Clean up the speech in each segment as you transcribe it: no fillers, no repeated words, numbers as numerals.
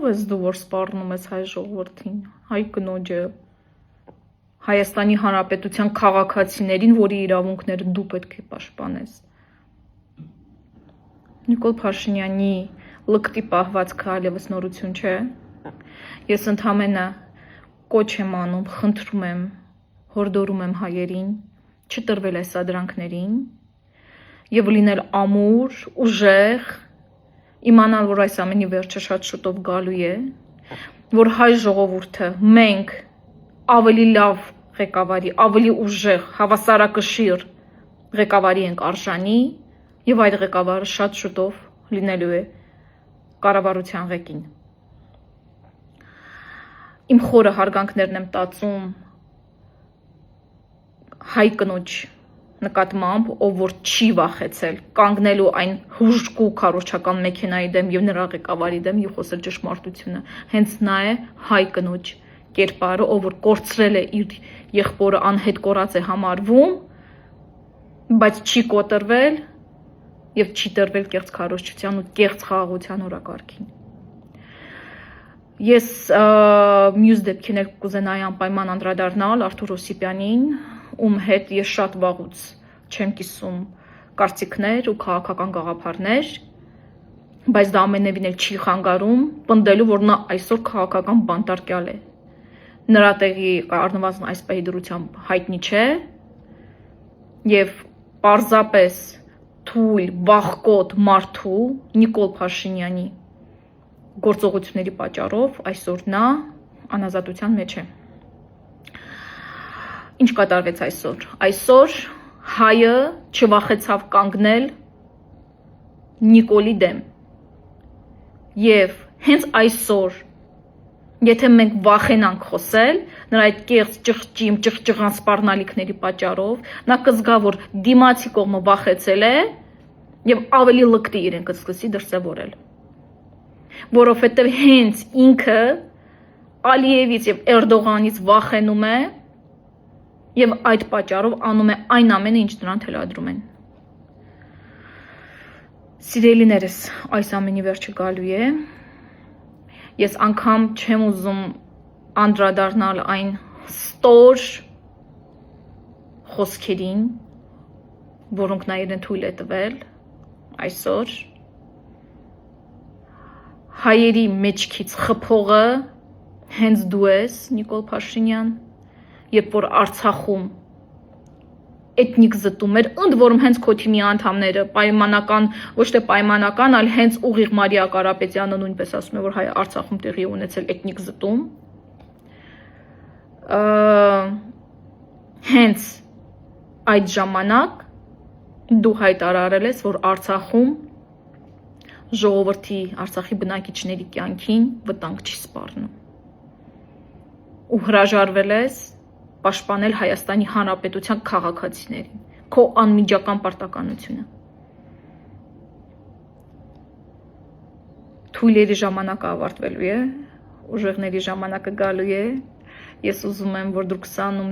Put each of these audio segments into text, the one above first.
ով ես դու, որ սպառնում ես հայ ժողովրդին, հայ կնոջը, Հայաստանի Հանրապետության քաղաքացիներին, որի իրավունքները դու պետք է պաշտպանես։ Նիկոլ Փաշինյանի լկտի պահվածքը այլևս նորություն չէ։ Ես ընդամենը կոչ եմ անում, խնդրում եմ, հորդորում եմ հայերին չտրվել այս սադրանքներին եւ լինել ամուր, ուժեղ, իմանալ, որ այս ամենի վերջը շատ շուտով գալու է, որ հայ ժողովուրդը մենք ավելի լավ ղեկավարի, ավելի ուժեղ, հավասարակշիռ ղեկավարի ենք արժանի եւ այդ ղեկավարը շատ շուտով լինելու է կառավարության ղեկին։ Իմ խորը հարգանքներն եմ տածում հայ կնոջ նկատմամբ, ով որ չի վախեցել կանգնելու այն հուժկու քարոզչական մեքենայի դեմ եւ նրա ղեկավարի դեմ եւ խոսել ճշմարտությունը։ Հենց նա է հայ կնոջ կերպարը, ով որ կորցրել է իր եղբորը, անհետ կորած է համարվում, բայց չի կոտրվել եւ չի տրվել կեղծ քարոզչության ու կեղծ խաղաղության օրակարգին։ Ես մյուս դեպքին էլ կուզենայի անպայման անդրադառնալ Արթուր Օսիպյանին, ում հետ ես շատ վաղուց չեմ կիսում կարծիքներ ու քաղաքական գաղափարներ, բայց դա ամենևին էլ չի խանգարում պնդելու, որ նա այսօր քաղաքական բանտարկյալ է։ Նրա տեղի առնվազն այս պահի դրությամբ հայտնի չէ եւ պարզապես թույլ վախկոտ մարդու Նիկոլ Փաշինյանի գործողությունների պատճառով այսօր նա անազատության մեջ է։ Ինչ կատարվեց այսօր։ Այսօր հայը չվախեցավ կանգնել Նիկոլի դեմ։ Եվ հենց այսօր, եթե մենք վախենանք խոսել, նրա այդ կեղծ ճղճիմ, ճղճղան սպառնալիքների պատճառով, նա կզգա, որ դիմացի կողմը վախեցել է եւ ավելի լկտի իրեն կսկսի դրսևորել։ Որովհետեւ հենց ինքը Ալիևից եւ Էրդողանից վախենում է եւ այդ պատճառով անում է այն ամենը, ինչ նրան թելադրում են։ Սիրելիներս, այս ամենի վերջը գալու է։ Ես անգամ չեմ ուզում անդրադառնալ այն ստոր խոսքերին, որոնք նա իրեն թույլ է տվել այսօր։ Հայերի մեջքից խփողը հենց դու ես, Նիկոլ Փաշինյան, երբ որ Արցախում էթնիկ զտում էր, ընդ որում հենց քո թիմի անդամները պայմանական, ոչ թե պայմանական, այլ հենց ուղիղ Մարիա Կարապետյանը նույնպես ասում է, որ հայ Արցախում տեղի ունեցել էթնիկ զտում։ Հենց այդ ժամանակ դու հայտարարել ես, որ Արցախում ժողովրդի, Արցախի բնակիչների կյանքին վտանգ չի սպառնում։ Ու հրաժարվել ես պաշտպանել Հայաստանի Հանրապետության քաղաքացիներին, քո անմիջական պարտականությունը։ Թույլերի ժամանակը ավարտվելու է, ուժեղների ժամանակը գալու է։ Ես ուզում եմ, որ դուք սանում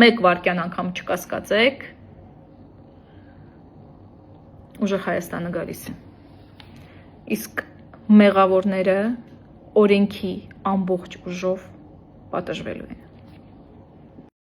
մեկ վայրկյան անգամ չկասկածեք։ Ուժեղ Հայաստանը գալիս է։ Իսկ մեղավորները օրենքի ամբողջ ուժով պատժվելու են։